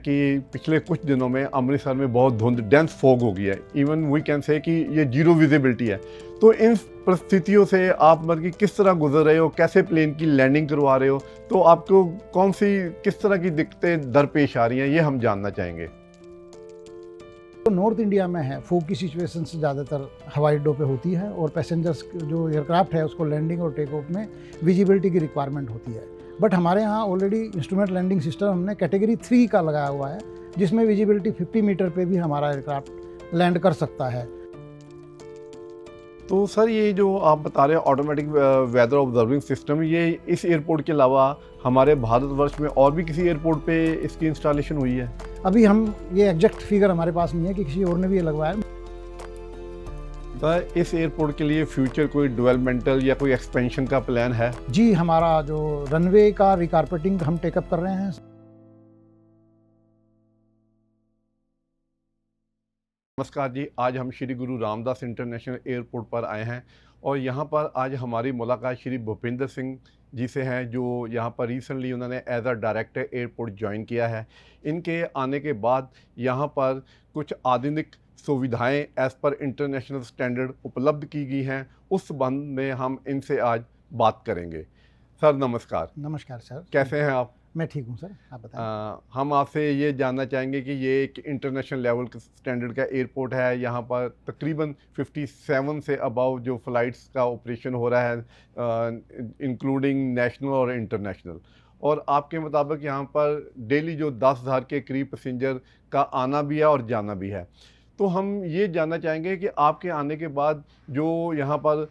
कि पिछले कुछ दिनों में अमृतसर में बहुत धुंध डेंस फॉग हो गई है। इवन वी कैन से कि ये जीरो विजिबिलिटी है। तो इन परिस्थितियों से आप मतलब कि किस तरह गुजर रहे हो, कैसे प्लेन की लैंडिंग करवा रहे हो, तो आपको कौन सी किस तरह की दिक्कतें दरपेश आ रही हैं, ये हम जानना चाहेंगे। तो नॉर्थ इंडिया में है, फोग की सिचुएशन से ज़्यादातर हवाई अड्डों पे होती है और पैसेंजर्स जो एयरक्राफ्ट है उसको लैंडिंग और टेक ऑफ में विजिबिलिटी की रिक्वायरमेंट होती है। बट हमारे यहाँ ऑलरेडी इंस्ट्रूमेंट लैंडिंग सिस्टम हमने कैटेगरी 3 का लगाया हुआ है, जिसमें विजिबिलिटी 50 मीटर पे भी हमारा एयरक्राफ्ट लैंड कर सकता है। तो सर, ये जो आप बता रहे हैं ऑटोमेटिक वेदर ऑब्जर्विंग सिस्टम, ये इस एयरपोर्ट के अलावा हमारे भारतवर्ष में और भी किसी एयरपोर्ट पे इसकी इंस्टॉलेशन हुई है? अभी हम ये एग्जैक्ट फिगर हमारे पास नहीं है कि किसी और ने भी ये लगवाया है। सर, इस एयरपोर्ट के लिए फ्यूचर कोई डेवलपमेंटल या कोई एक्सपेंशन का प्लान है? जी, हमारा जो रनवे का रिकारपेटिंग हम टेकअप कर रहे हैं। नमस्कार जी, आज हम श्री गुरु रामदास इंटरनेशनल एयरपोर्ट पर आए हैं और यहाँ पर आज हमारी मुलाकात श्री भूपिंदर सिंह जी से हैं, जो यहाँ पर रिसेंटली उन्होंने as a director airport join किया है। इनके आने के बाद यहाँ पर कुछ आधुनिक सुविधाएं एज़ पर इंटरनेशनल स्टैंडर्ड उपलब्ध की गई हैं। उस संबंध में हम इनसे आज बात करेंगे। सर नमस्कार। नमस्कार सर, कैसे हैं आप? मैं ठीक हूँ सर, आप बताएं। हम आपसे ये जानना चाहेंगे कि ये एक इंटरनेशनल लेवल के स्टैंडर्ड का एयरपोर्ट है। यहाँ पर तकरीबन 57 से अबव जो फ़्लाइट्स का ऑपरेशन हो रहा है, इंक्लूडिंग नेशनल और इंटरनेशनल। और आपके मुताबिक यहाँ पर डेली जो 10,000 के करीब पैसेंजर का आना भी है और जाना भी है। तो हम ये जानना चाहेंगे कि आपके आने के बाद जो यहाँ पर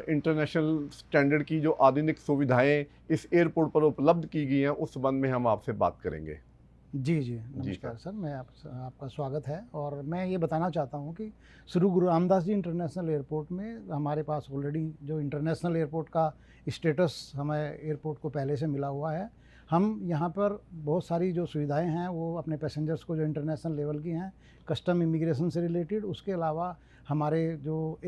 इंटरनेशनल स्टैंडर्ड की जो आधुनिक सुविधाएं इस एयरपोर्ट पर उपलब्ध की गई हैं, उस संबंध में हम आपसे बात करेंगे। जी नमस्कार सर, मैं आपका स्वागत है। और मैं ये बताना चाहता हूँ कि श्री गुरु रामदास जी इंटरनेशनल एयरपोर्ट में हमारे पास ऑलरेडी जो इंटरनेशनल एयरपोर्ट का स्टेटस हमें एयरपोर्ट को पहले से मिला हुआ है। हम यहाँ पर बहुत सारी जो सुविधाएं हैं वो अपने पैसेंजर्स को जो इंटरनेशनल लेवल की हैं, कस्टम इमिग्रेशन से रिलेटेड, उसके अलावा हमारे जो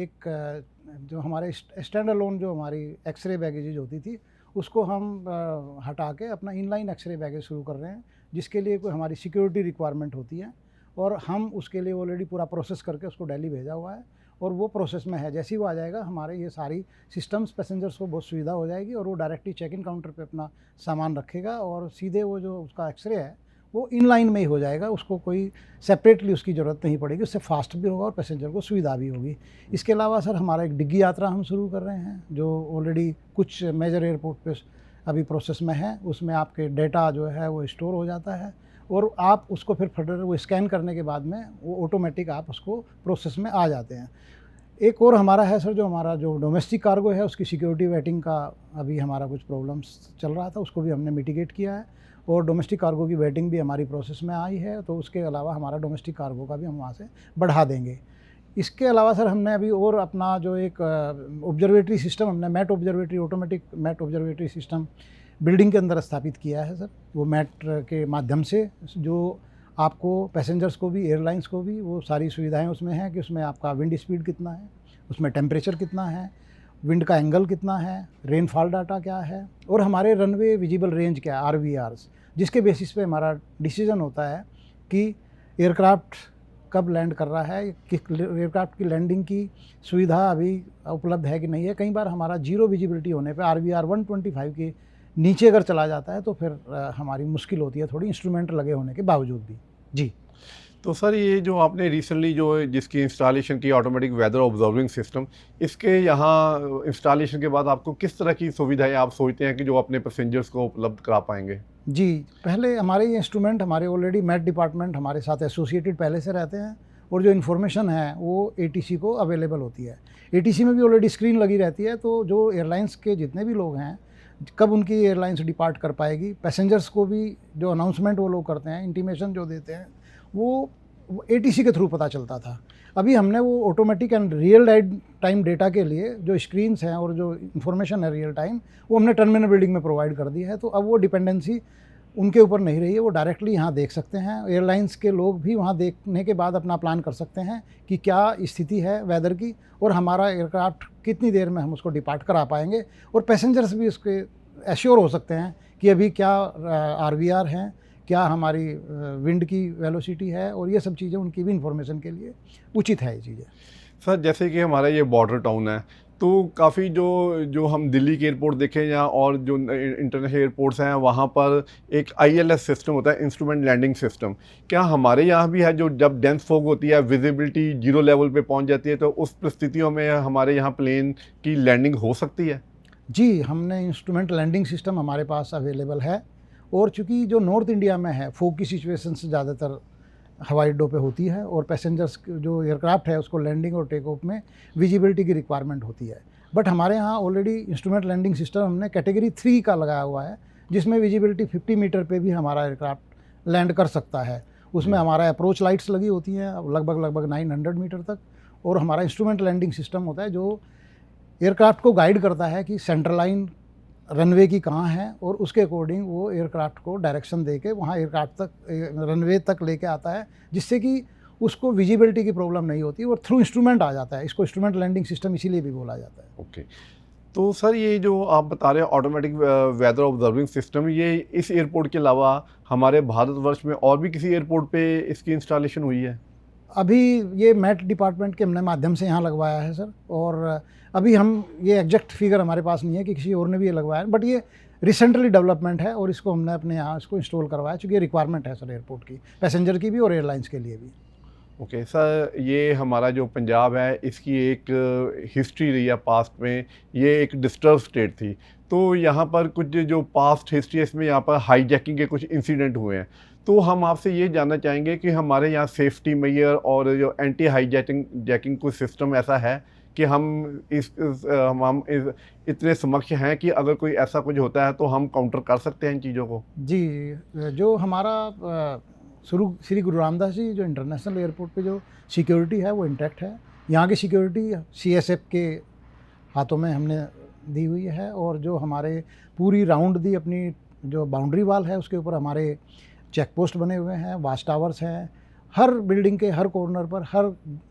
हमारे स्टैंड अलोन जो हमारी एक्सरे बैगेजेज होती थी उसको हम हटा के अपना इनलाइन एक्सरे बैगेज शुरू कर रहे हैं, जिसके लिए कोई हमारी सिक्योरिटी रिक्वायरमेंट होती है और हम उसके लिए ऑलरेडी पूरा प्रोसेस करके उसको दिल्ली भेजा हुआ है और वो प्रोसेस में है। जैसे ही वो आ जाएगा हमारे ये सारी सिस्टम्स पैसेंजर्स को बहुत सुविधा हो जाएगी और वो डायरेक्टली चेक इन काउंटर पे अपना सामान रखेगा और सीधे वो जो उसका एक्सरे है वो इनलाइन में ही हो जाएगा। उसको कोई सेपरेटली उसकी ज़रूरत नहीं पड़ेगी, उससे फास्ट भी होगा और पैसेंजर को सुविधा भी होगी। इसके अलावा सर हमारा एक डिग्गी यात्रा हम शुरू कर रहे हैं, जो ऑलरेडी कुछ मेजर एयरपोर्ट पे अभी प्रोसेस में है। उसमें आपके डेटा जो है वो स्टोर हो जाता है और आप उसको फिर फर्दर वो स्कैन करने के बाद में वो ऑटोमेटिक आप उसको प्रोसेस में आ जाते हैं। एक और हमारा है सर, जो हमारा जो डोमेस्टिक कार्गो है उसकी सिक्योरिटी वेटिंग का अभी हमारा कुछ प्रॉब्लम्स चल रहा था, उसको भी हमने मिटिगेट किया है और डोमेस्टिक कार्गो की वेटिंग भी हमारी प्रोसेस में आई है। तो उसके अलावा हमारा डोमेस्टिक कार्गो का भी हम वहाँ से बढ़ा देंगे। इसके अलावा सर हमने अभी और अपना जो एक ऑब्जर्वेटरी सिस्टम हमने met observatory, automatic met observatory system building के अंदर स्थापित किया है सर। वो मैट के माध्यम से जो आपको पैसेंजर्स को भी एयरलाइंस को भी वो सारी सुविधाएं उसमें हैं कि उसमें आपका विंड स्पीड कितना है, उसमें टेम्परेचर कितना है, विंड का एंगल कितना है, रेनफॉल डाटा क्या है और हमारे रनवे विजिबल रेंज क्या है, RVRs, जिसके बेसिस पे हमारा डिसीजन होता है कि एयरक्राफ्ट कब लैंड कर रहा है, कि एयरक्राफ्ट की लैंडिंग की सुविधा अभी उपलब्ध है कि नहीं है। कई बार हमारा जीरो विजिबिलिटी होने पे RVR 125 के नीचे अगर चला जाता है तो फिर हमारी मुश्किल होती है थोड़ी, इंस्ट्रूमेंट लगे होने के बावजूद भी। जी, तो सर, ये जो आपने रिसेंटली जो जिसकी इंस्टॉलेशन की ऑटोमेटिक वेदर ऑब्जर्विंग सिस्टम, इसके यहाँ इंस्टॉलेशन के बाद आपको किस तरह की सुविधाएं आप सोचते हैं कि जो अपने पैसेंजर्स को उपलब्ध करा पाएंगे? जी, पहले हमारे ये इंस्ट्रूमेंट हमारे ऑलरेडी मैट डिपार्टमेंट हमारे साथ एसोसिएटेड पहले से रहते हैं और जो इन्फॉर्मेशन है वो ATC को अवेलेबल होती है। ATC में भी ऑलरेडी स्क्रीन लगी रहती है, तो जो एयरलाइंस के जितने भी लोग हैं, कब उनकी एयरलाइंस डिपार्ट कर पाएगी, पैसेंजर्स को भी जो अनाउंसमेंट वो लोग करते हैं, इंटीमेशन जो देते हैं, वो ATC के थ्रू पता चलता था। अभी हमने वो automatic and real time data के लिए जो स्क्रीन्स हैं और जो इन्फॉर्मेशन है रियल टाइम, वो हमने टर्मिनल बिल्डिंग में प्रोवाइड कर दी है। तो अब वो डिपेंडेंसी उनके ऊपर नहीं रही है, वो डायरेक्टली यहाँ देख सकते हैं। एयरलाइंस के लोग भी वहाँ देखने के बाद अपना प्लान कर सकते हैं कि क्या स्थिति है वेदर की और हमारा एयरक्राफ्ट कितनी देर में हम उसको डिपार्ट करा पाएंगे, और पैसेंजर्स भी उसके एश्योर हो सकते हैं कि अभी क्या RVR हैं, क्या हमारी विंड की वेलोसिटी है, और ये सब चीज़ें उनकी भी इंफॉर्मेशन के लिए उचित है ये चीज़ें। सर जैसे कि हमारा ये बॉर्डर टाउन है, तो काफ़ी जो जो हम दिल्ली के एयरपोर्ट देखें या और जो इंटरनेशनल एयरपोर्ट्स हैं वहाँ पर एक ILS सिस्टम होता है, इंस्ट्रूमेंट लैंडिंग सिस्टम। क्या हमारे यहाँ भी है, जो जब डेंस फॉग होती है, विजिबिलिटी जीरो लेवल पे पहुँच जाती है, तो उस परिस्थितियों में हमारे यहाँ प्लेन की लैंडिंग हो सकती है? जी, हमने इंस्ट्रूमेंट लैंडिंग सिस्टम हमारे पास अवेलेबल है, और चूँकि जो नॉर्थ इंडिया में है, फॉग की सिचुएशन से ज़्यादातर हवाई अड्डों पे होती है, और पैसेंजर्स जो एयरक्राफ्ट है उसको लैंडिंग और टेक ऑफ में विजिबिलिटी की रिक्वायरमेंट होती है। बट हमारे यहाँ ऑलरेडी इंस्ट्रूमेंट लैंडिंग सिस्टम हमने कैटेगरी 3 का लगाया हुआ है, जिसमें विजिबिलिटी 50 मीटर पे भी हमारा एयरक्राफ्ट लैंड कर सकता है। उसमें हमारा अप्रोच लाइट्स लगी होती हैं लगभग 900 मीटर तक, और हमारा इंस्ट्रूमेंट लैंडिंग सिस्टम होता है जो एयरक्राफ्ट को गाइड करता है कि सेंटर लाइन रनवे की कहाँ है, और उसके अकॉर्डिंग वो एयरक्राफ्ट को डायरेक्शन दे के वहाँ एयरक्राफ्ट तक रनवे तक लेके आता है, जिससे कि उसको विजिबिलिटी की प्रॉब्लम नहीं होती, और थ्रू इंस्ट्रूमेंट आ जाता है। इसको इंस्ट्रूमेंट लैंडिंग सिस्टम इसीलिए भी बोला जाता है। ओके। तो सर ये जो आप बता रहे हैं ऑटोमेटिक वेदर ऑब्जर्विंग सिस्टम, ये इस एयरपोर्ट के अलावा हमारे भारतवर्ष में और भी किसी एयरपोर्ट पे इसकी इंस्टॉलेशन हुई है? अभी ये मेट डिपार्टमेंट के हमने माध्यम से यहाँ लगवाया है सर, और अभी हम ये एग्जैक्ट फिगर हमारे पास नहीं है कि किसी और ने भी ये लगवाया है, बट ये रिसेंटली डेवलपमेंट है, और इसको हमने अपने यहाँ इसको इंस्टॉल करवाया, चूँकि ये रिक्वायरमेंट है सर एयरपोर्ट की, पैसेंजर की भी और एयरलाइंस के लिए भी। ओके सर, ये हमारा जो पंजाब है इसकी एक हिस्ट्री रही है पास्ट में, ये एक डिस्टर्ब स्टेट थी। तो यहाँ पर कुछ जो पास्ट हिस्ट्री है इसमें यहाँ पर हाईजैकिंग के कुछ इंसिडेंट हुए हैं। तो हम आपसे ये जानना चाहेंगे कि हमारे यहाँ सेफ्टी मेजर और जो एंटी हाईजैकिंग कुछ सिस्टम ऐसा है कि हम इतने समक्ष हैं कि अगर कोई ऐसा कुछ होता है तो हम काउंटर कर सकते हैं इन चीज़ों को? जी, जो हमारा श्री गुरु रामदास जी जो इंटरनेशनल एयरपोर्ट पे जो सिक्योरिटी है वो इंटैक्ट है। यहाँ की सिक्योरिटी CSF के हाथों में हमने दी हुई है, और जो हमारे पूरी राउंड दी अपनी जो बाउंड्री वाल है उसके ऊपर हमारे चेक पोस्ट बने हुए हैं, वाच टावर्स हैं। हर बिल्डिंग के हर कॉर्नर पर, हर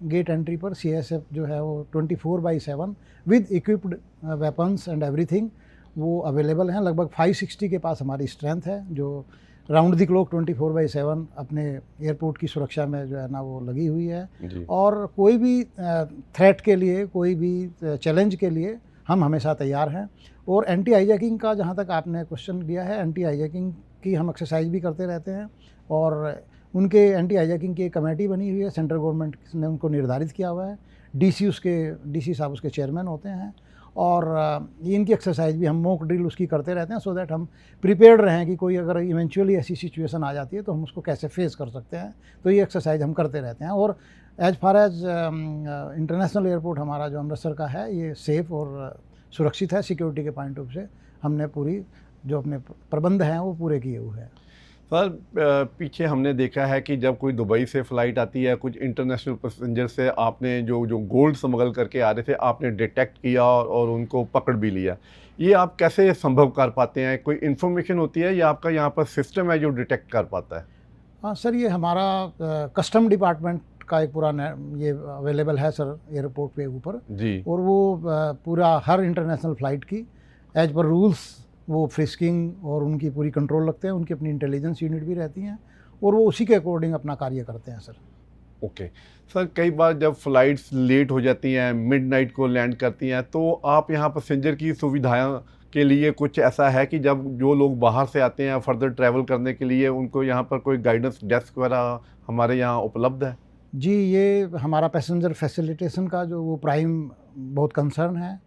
गेट एंट्री पर CSF जो है वो 24/7 with equipped weapons and everything वो अवेलेबल हैं। लगभग 560 के पास हमारी स्ट्रेंथ है, जो राउंड द क्लॉक 24/7 अपने एयरपोर्ट की सुरक्षा में जो है ना वो लगी हुई है। और कोई भी थ्रेट के लिए, कोई भी चैलेंज के लिए हम हमेशा तैयार हैं। और एंटी हाईजैकिंग का जहाँ तक आपने क्वेश्चन किया है, एंटी हाईजैकिंग की हम एक्सरसाइज भी करते रहते हैं, और उनके एंटी हाईजैकिंग की एक कमेटी बनी हुई है, सेंट्रल गवर्नमेंट ने उनको निर्धारित किया हुआ है। DC साहब उसके चेयरमैन होते हैं, और इनकी एक्सरसाइज भी हम मॉक ड्रिल उसकी करते रहते हैं, सो दैट हम प्रिपेयर्ड रहें कि कोई अगर इवेंचुअली ऐसी सिचुएशन आ जाती है तो हम उसको कैसे फेस कर सकते हैं। तो ये एक्सरसाइज हम करते रहते हैं। और as far as international airport हमारा जो अमृतसर का है, ये सेफ़ और सुरक्षित है सिक्योरिटी के पॉइंट ऑफ से। हमने पूरी जो अपने प्रबंध हैं वो पूरे किए हुए हैं। सर पीछे हमने देखा है कि जब कोई दुबई से फ़्लाइट आती है, कुछ इंटरनेशनल पैसेंजर से आपने जो गोल्ड स्मगल करके आ रहे थे आपने डिटेक्ट किया और उनको पकड़ भी लिया। ये आप कैसे संभव कर पाते हैं? कोई इन्फॉर्मेशन होती है या आपका यहाँ पर सिस्टम है जो डिटेक्ट कर पाता है? हाँ सर, ये हमारा कस्टम डिपार्टमेंट का एक पूरा ये अवेलेबल है सर एयरपोर्ट पे ऊपर जी। और वो पूरा हर इंटरनेशनल फ़्लाइट की एज पर रूल्स वो फ्रिस्किंग और उनकी पूरी कंट्रोल रखते हैं। उनकी अपनी इंटेलिजेंस यूनिट भी रहती हैं और वो उसी के अकॉर्डिंग अपना कार्य करते हैं सर। ओके सर, कई बार जब फ़्लाइट्स लेट हो जाती हैं, मिडनाइट को लैंड करती हैं, तो आप यहाँ पैसेंजर की सुविधाएं के लिए कुछ ऐसा है कि जब जो लोग बाहर से आते हैं फर्दर ट्रैवल करने के लिए, उनको यहाँ पर कोई गाइडेंस डेस्क वगैरह हमारे यहाँ उपलब्ध है? जी, ये हमारा पैसेंजर फैसिलिटेशन का जो वो प्राइम बहुत कंसर्न है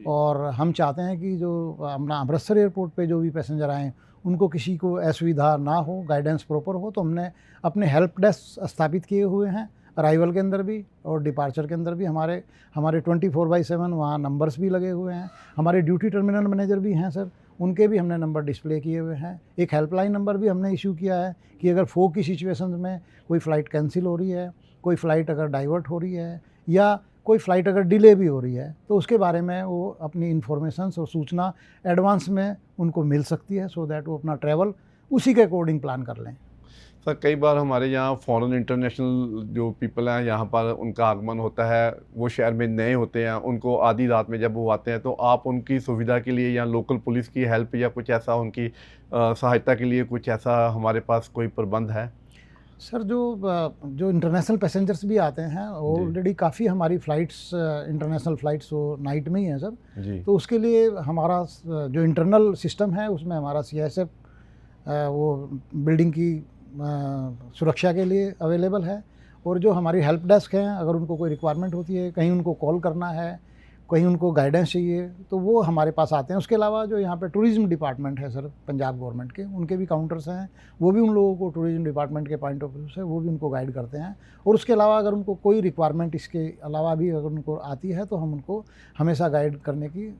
और हम चाहते हैं कि जो अपना अमृतसर एयरपोर्ट पे जो भी पैसेंजर आएँ उनको किसी को असुविधा ना हो, गाइडेंस प्रॉपर हो। तो हमने अपने हेल्प डेस्क स्थापित किए हुए हैं अराइवल के अंदर भी और डिपार्चर के अंदर भी। हमारे 24/7 वहाँ नंबर्स भी लगे हुए हैं। हमारे ड्यूटी टर्मिनल मैनेजर भी हैं सर, उनके भी हमने नंबर डिस्प्ले किए हुए हैं। एक हेल्पलाइन नंबर भी हमने इशू किया है कि अगर फॉग की सिचुएशन में कोई फ़्लाइट कैंसिल हो रही है, कोई फ़्लाइट अगर डाइवर्ट हो रही है या कोई फ़्लाइट अगर डिले भी हो रही है तो उसके बारे में वो अपनी इन्फॉर्मेशंस और सूचना एडवांस में उनको मिल सकती है, सो दैट वो अपना ट्रैवल उसी के अकॉर्डिंग प्लान कर लें। सर कई बार हमारे यहाँ फॉरेन इंटरनेशनल जो पीपल हैं यहाँ पर उनका आगमन होता है, वो शहर में नए होते हैं, उनको आधी रात में जब वो आते हैं तो आप उनकी सुविधा के लिए या लोकल पुलिस की हेल्प या कुछ ऐसा उनकी सहायता के लिए कुछ ऐसा हमारे पास कोई प्रबंध है? सर जो इंटरनेशनल पैसेंजर्स भी आते हैं ऑलरेडी काफ़ी हमारी फ़्लाइट्स इंटरनेशनल फ़्लाइट्स वो नाइट में ही हैं सर। जी। तो उसके लिए हमारा जो इंटरनल सिस्टम है उसमें हमारा CISF वो बिल्डिंग की सुरक्षा के लिए अवेलेबल है। और जो हमारी हेल्प डेस्क हैं, अगर उनको कोई रिक्वायरमेंट होती है, कहीं उनको कॉल करना है, कहीं उनको गाइडेंस चाहिए, तो वो हमारे पास आते हैं। उसके अलावा जो यहाँ पे टूरिज़्म डिपार्टमेंट है सर पंजाब गवर्नमेंट के, उनके भी काउंटर्स हैं, वो भी उन लोगों को टूरिज़्म डिपार्टमेंट के पॉइंट ऑफ व्यू से वो भी उनको गाइड करते हैं। और उसके अलावा अगर उनको कोई रिक्वायरमेंट इसके अलावा भी अगर उनको आती है तो हम उनको हमेशा गाइड करने की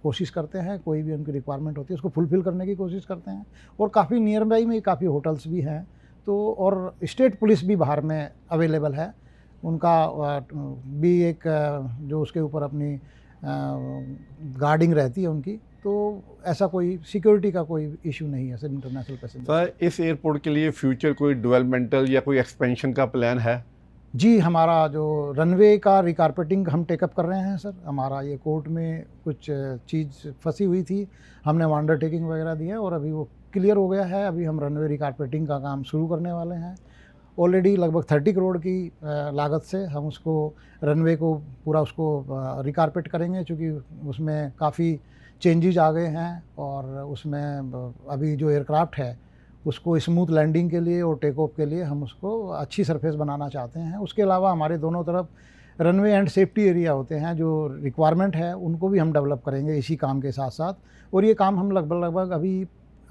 कोशिश करते हैं। कोई भी उनकी रिक्वायरमेंट होती है उसको फुलफ़िल करने की कोशिश करते हैं। और काफ़ी नियर बाई में काफ़ी होटल्स भी हैं, तो और स्टेट पुलिस भी बाहर में अवेलेबल है। उनका भी एक जो उसके ऊपर अपनी गार्डिंग रहती है उनकी, तो ऐसा कोई सिक्योरिटी का कोई इशू नहीं है सर इंटरनेशनल पैसेंजर। सर इस एयरपोर्ट के लिए फ्यूचर कोई डेवलपमेंटल या कोई एक्सपेंशन का प्लान है? जी, हमारा जो रनवे का रिकारपेटिंग हम टेकअप कर रहे हैं सर। हमारा ये कोर्ट में कुछ चीज़ फंसी हुई थी, हमने अंडरटेकिंग वगैरह दी है और अभी वो क्लियर हो गया है। अभी हम रनवे रिकारपेटिंग का काम शुरू करने वाले हैं। ऑलरेडी लगभग 30 करोड़ की लागत से हम उसको रनवे को पूरा उसको रिकारपेट करेंगे, चूँकि उसमें काफ़ी चेंजेस आ गए हैं। और उसमें अभी जो एयरक्राफ्ट है उसको स्मूथ लैंडिंग के लिए और टेक ऑफ के लिए हम उसको अच्छी सरफेस बनाना चाहते हैं। उसके अलावा हमारे दोनों तरफ रनवे एंड सेफ्टी एरिया होते हैं, जो रिक्वायरमेंट है उनको भी हम डेवलप करेंगे इसी काम के साथ साथ। और ये काम हम लगभग अभी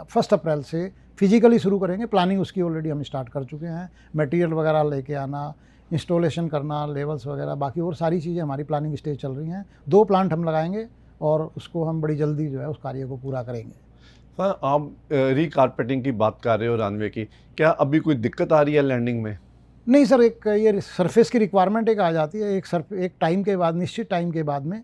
1 अप्रैल से फिजिकली शुरू करेंगे। प्लानिंग उसकी ऑलरेडी हम स्टार्ट कर चुके हैं। मटेरियल वगैरह लेके आना, इंस्टॉलेशन करना, लेवल्स वगैरह, बाकी और सारी चीज़ें हमारी प्लानिंग स्टेज चल रही हैं। 2 प्लांट हम लगाएंगे और उसको हम बड़ी जल्दी जो है उस कार्य को पूरा करेंगे। सर आप रिकारपेटिंग की बात कर रहे हो रनवे की, क्या अभी कोई दिक्कत आ रही है लैंडिंग में? नहीं सर, एक ये सरफेस की रिक्वायरमेंट एक आ जाती है, एक टाइम के बाद, निश्चित टाइम के बाद में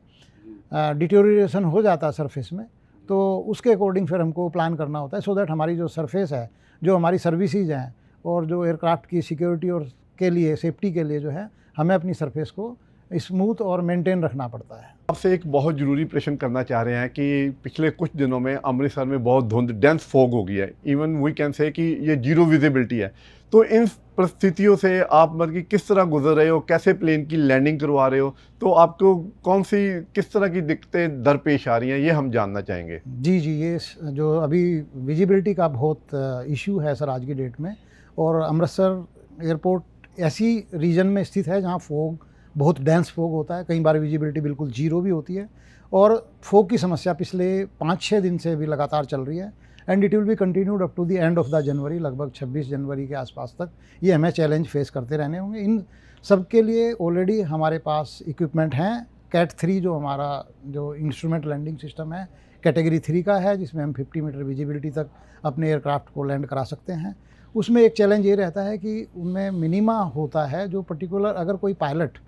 डिटेरियोरेशन हो जाता है सरफेस में, तो उसके अकॉर्डिंग फिर हमको प्लान करना होता है, सो दैट हमारी जो सरफेस है, जो हमारी सर्विसेज हैं और जो एयरक्राफ्ट की सिक्योरिटी और के लिए, सेफ्टी के लिए जो है, हमें अपनी सरफेस को स्मूथ और मेंटेन रखना पड़ता है। आपसे एक बहुत ज़रूरी प्रश्न करना चाह रहे हैं कि पिछले कुछ दिनों में अमृतसर में बहुत धुंध, डेंस फॉग हो गई है, इवन वी कैन से कि ये जीरो विजिबिलिटी है। तो इन परिस्थितियों से आप मतलब कि किस तरह गुजर रहे हो, कैसे प्लेन की लैंडिंग करवा रहे हो, तो आपको कौन सी किस तरह की दिक्कतें दरपेश आ रही हैं, ये हम जानना चाहेंगे। जी, ये जो अभी विजिबिलिटी का बहुत इशू है सर आज की डेट में, और अमृतसर एयरपोर्ट ऐसी रीजन में स्थित है जहाँ फॉग, बहुत डेंस फॉग होता है, कई बार विजिबिलिटी बिल्कुल जीरो भी होती है। और फॉग की समस्या पिछले 5-6 दिन से भी लगातार चल रही है, and it will be continued up to the end of the January, लगभग 26 जनवरी के आसपास तक ये हमें चैलेंज फेस करते रहने होंगे। इन सब के लिए ऑलरेडी हमारे पास इक्विपमेंट हैं। कैट 3 जो हमारा जो इंस्ट्रूमेंट लैंडिंग सिस्टम है, कैटेगरी 3 का है, जिसमें हम 50 मीटर विजिबिलिटी तक अपने एयरक्राफ्ट को लैंड करा सकते हैं। उसमें एक चैलेंज ये रहता है कि उनमें मिनिमा होता है, जो पर्टिकुलर अगर कोई पायलट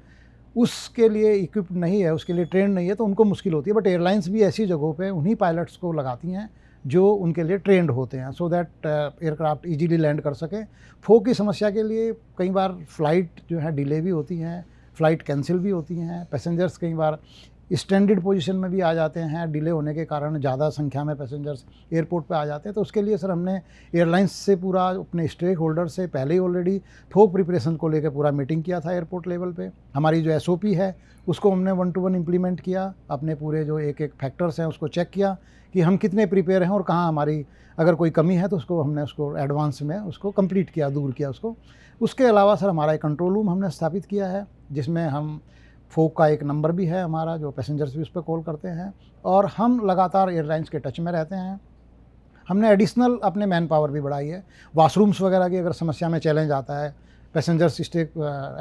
उसके लिए इक्विप्ड नहीं है, उसके लिए ट्रेंड नहीं है, तो उनको मुश्किल होती है। बट एयरलाइंस भी ऐसी जगहों पे उन्हीं पायलट्स को लगाती हैं जो उनके लिए ट्रेंड होते हैं, so that aircraft easily land कर सके। फॉग की समस्या के लिए कई बार फ़्लाइट जो है डिले भी होती हैं, फ़्लाइट कैंसिल भी होती हैं, पैसेंजर्स कई बार स्टैंडर्ड पोजीशन में भी आ जाते हैं, डिले होने के कारण ज़्यादा संख्या में पैसेंजर्स एयरपोर्ट पे आ जाते हैं। तो उसके लिए सर हमने एयरलाइंस से पूरा अपने स्टेक होल्डर से पहले ही ऑलरेडी फॉग प्रिपरेशन को लेकर पूरा मीटिंग किया था एयरपोर्ट लेवल पे। हमारी जो SOP है उसको हमने 1-to-1 इम्प्लीमेंट किया, अपने पूरे जो एक फैक्टर्स हैं उसको चेक किया कि हम कितने प्रिपेयर हैं और कहाँ हमारी अगर कोई कमी है तो उसको हमने उसको एडवांस में उसको कंप्लीट किया, दूर किया उसको। उसके अलावा सर हमारा एक कंट्रोल रूम हमने स्थापित किया है, जिसमें हम फॉग का एक नंबर भी है हमारा, जो पैसेंजर्स भी उस पर कॉल करते हैं, और हम लगातार एयरलाइंस के टच में रहते हैं। हमने एडिशनल अपने मैन पावर भी बढ़ाई है। वॉशरूम्स वगैरह की अगर समस्या में चैलेंज आता है, पैसेंजर्स स्टे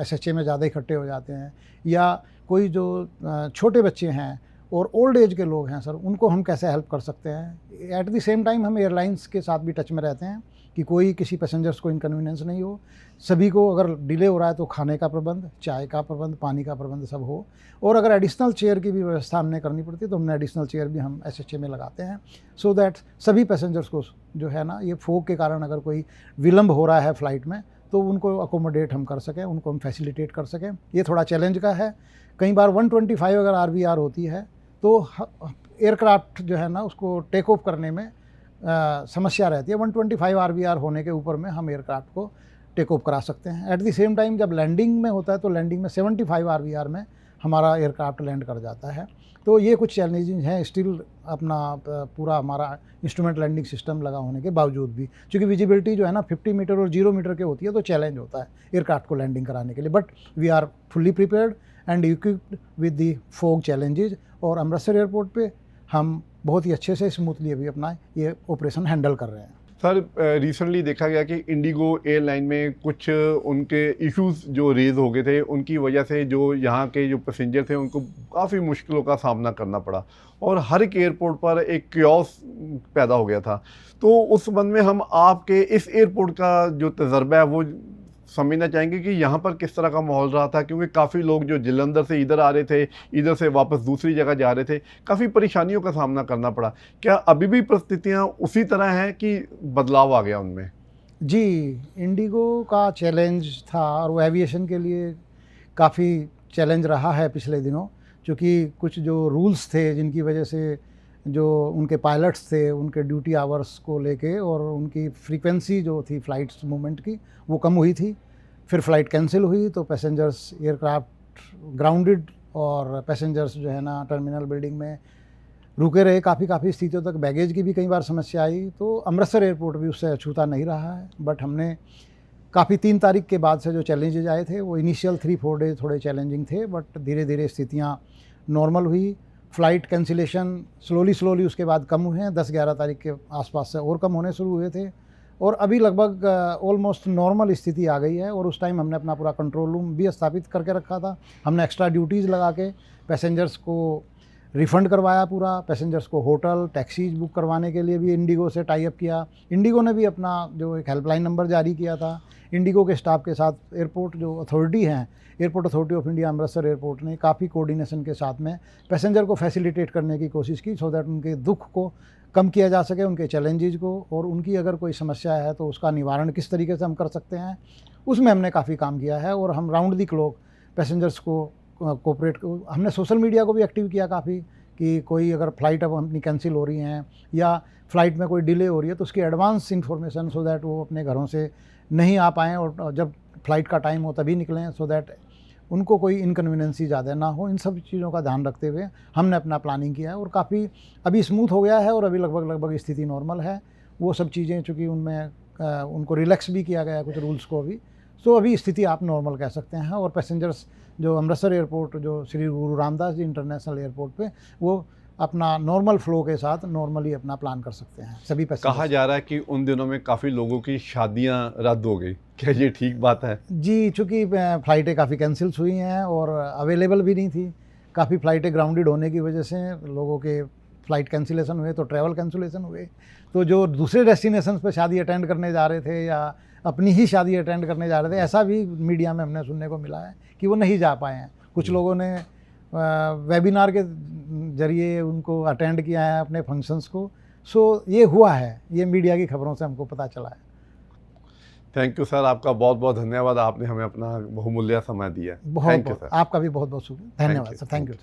SHA में ज़्यादा इकट्ठे हो जाते हैं, या कोई जो छोटे बच्चे हैं और ओल्ड एज के लोग हैं सर, उनको हम कैसे हेल्प कर सकते हैं। एट द सेम टाइम हम एयरलाइंस के साथ भी टच में रहते हैं कि कोई किसी पैसेंजर्स को इनकन्वीनियंस नहीं हो। सभी को अगर डिले हो रहा है तो खाने का प्रबंध, चाय का प्रबंध, पानी का प्रबंध सब हो। और अगर एडिशनल चेयर की भी व्यवस्था हमने करनी पड़ती है तो हमने एडिशनल चेयर भी हम SHA में लगाते हैं, सो दैट सभी पैसेंजर्स को जो है ना, ये फोग के कारण अगर कोई विलम्ब हो रहा है फ़्लाइट में तो उनको अकोमोडेट हम कर सकें, उनको हम फैसिलिटेट कर सकें। ये थोड़ा चैलेंज का है। कई बार 125 अगर RVR होती है तो एयरक्राफ्ट जो है ना उसको टेक ऑफ करने में समस्या रहती है। 125 RVR होने के ऊपर में हम एयरक्राफ्ट को टेक ऑफ करा सकते हैं। एट द सेम टाइम जब लैंडिंग में होता है तो लैंडिंग में 75 RVR में हमारा एयरक्राफ्ट लैंड कर जाता है। तो ये कुछ चैलेंजेस हैं स्टिल अपना पूरा हमारा इंस्ट्रूमेंट लैंडिंग सिस्टम लगा होने के बावजूद भी, क्योंकि विजिबिलिटी जो है ना 50 मीटर और 0 मीटर के होती है तो चैलेंज होता है एयरक्राफ्ट को लैंडिंग कराने के लिए। But we are fully prepared and equipped with the fog challenges. और अमृतसर एयरपोर्ट पे हम बहुत ही अच्छे से स्मूथली अभी अपना ये ऑपरेशन हैंडल कर रहे हैं। सर रिसेंटली देखा गया कि इंडिगो एयरलाइन में कुछ उनके इश्यूज जो रेज हो गए थे, उनकी वजह से जो यहाँ के जो पैसेंजर थे उनको काफ़ी मुश्किलों का सामना करना पड़ा और हर एक एयरपोर्ट पर एक क्योस पैदा हो गया था। तो उस संबंध में हम आपके इस एयरपोर्ट का जो तजर्बा है वो समझना चाहेंगे कि यहाँ पर किस तरह का माहौल रहा था, क्योंकि काफ़ी लोग जो जलंधर से इधर आ रहे थे, इधर से वापस दूसरी जगह जा रहे थे, काफ़ी परेशानियों का सामना करना पड़ा। क्या अभी भी परिस्थितियाँ उसी तरह हैं कि बदलाव आ गया उनमें? जी, इंडिगो का चैलेंज था और वो एविएशन के लिए काफ़ी चैलेंज रहा है पिछले दिनों, क्योंकि कुछ जो रूल्स थे जिनकी वजह से जो उनके पायलट्स थे उनके ड्यूटी आवर्स को लेके और उनकी फ्रीक्वेंसी जो थी फ़्लाइट्स मूवमेंट की वो कम हुई थी। फिर फ़्लाइट कैंसिल हुई तो पैसेंजर्स एयरक्राफ्ट ग्राउंडेड और पैसेंजर्स जो है ना टर्मिनल बिल्डिंग में रुके रहे काफ़ी स्थितियों तक। बैगेज की भी कई बार समस्या आई। तो अमृतसर एयरपोर्ट भी उससे अछूता नहीं रहा है। बट हमने काफ़ी 3 तारीख के बाद से जो चैलेंजेज आए थे वो इनिशियल 3-4 डेज थोड़े चैलेंजिंग थे, बट धीरे धीरे स्थितियाँ नॉर्मल हुई। फ़्लाइट कैंसिलेशन स्लोली उसके बाद कम हुए हैं। 10-11 तारीख के आसपास से और कम होने शुरू हुए थे और अभी लगभग ऑलमोस्ट नॉर्मल स्थिति आ गई है। और उस टाइम हमने अपना पूरा कंट्रोल रूम भी स्थापित करके रखा था। हमने एक्स्ट्रा ड्यूटीज़ लगा के पैसेंजर्स को रिफ़ंड करवाया पूरा। पैसेंजर्स को होटल टैक्सीज बुक करवाने के लिए भी इंडिगो से टाई अप किया। इंडिगो ने भी अपना जो एक हेल्पलाइन नंबर जारी किया था। इंडिगो के स्टाफ के साथ एयरपोर्ट जो अथॉरिटी हैं, airport authority of India Amritsar airport ने काफ़ी कोऑर्डिनेशन के साथ में पैसेंजर को फैसिलिटेट करने की कोशिश की, सो दैट उनके दुख को कम किया जा सके, उनके चैलेंजेस को, और उनकी अगर कोई समस्या है तो उसका निवारण किस तरीके से हम कर सकते हैं उसमें हमने काफ़ी काम किया है। और हम राउंड द क्लॉक पैसेंजर्स को कोऑपरेट हमने सोशल मीडिया को भी एक्टिव किया काफ़ी, कि कोई अगर फ़्लाइट अब अपनी कैंसिल हो रही हैं या फ़्लाइट में कोई डिले हो रही है तो उसकी एडवांस इन्फॉर्मेशन, सो दैट वो अपने घरों से नहीं आ पाएँ और जब फ़्लाइट का टाइम हो तभी निकलें, सो दैट उनको कोई इनकन्वीनियंसी ज़्यादा ना हो। इन सब चीज़ों का ध्यान रखते हुए हमने अपना प्लानिंग किया है और काफ़ी अभी स्मूथ हो गया है और अभी लगभग स्थिति नॉर्मल है। वो सब चीज़ें चूँकि उनमें उनको रिलैक्स भी किया गया है कुछ रूल्स को अभी, तो अभी स्थिति आप नॉर्मल कह सकते हैं। और पैसेंजर्स जो अमृतसर एयरपोर्ट जो श्री गुरु रामदास जी इंटरनेशनल एयरपोर्ट पे वो अपना नॉर्मल फ्लो के साथ नॉर्मली अपना प्लान कर सकते हैं सभी पैसेंजर्स। कहा जा रहा है कि उन दिनों में काफ़ी लोगों की शादियां रद्द हो गई, क्या ये ठीक बात है? जी, चूँकि फ़्लाइटें काफ़ी कैंसिल्स हुई हैं और अवेलेबल भी नहीं थी। काफ़ी फ़्लाइटें ग्राउंडेड होने की वजह से लोगों के फ़्लाइट कैंसिलेशन हुए तो ट्रैवल कैंसिलेशन हुए। तो जो दूसरे डेस्टिनेशंस पे शादी अटेंड करने जा रहे थे या अपनी ही शादी अटेंड करने जा रहे थे, ऐसा भी मीडिया में हमने सुनने को मिला है कि वो नहीं जा पाए हैं। कुछ लोगों ने वेबिनार के ज़रिए उनको अटेंड किया है अपने फंक्शंस को। सो ये हुआ है, ये मीडिया की खबरों से हमको पता चला है। थैंक यू सर, आपका बहुत बहुत धन्यवाद, आपने हमें अपना बहुमूल्य समय दिया। बहुत थैंक यू सर। आपका भी बहुत बहुत शुक्रिया, धन्यवाद सर, थैंक यू।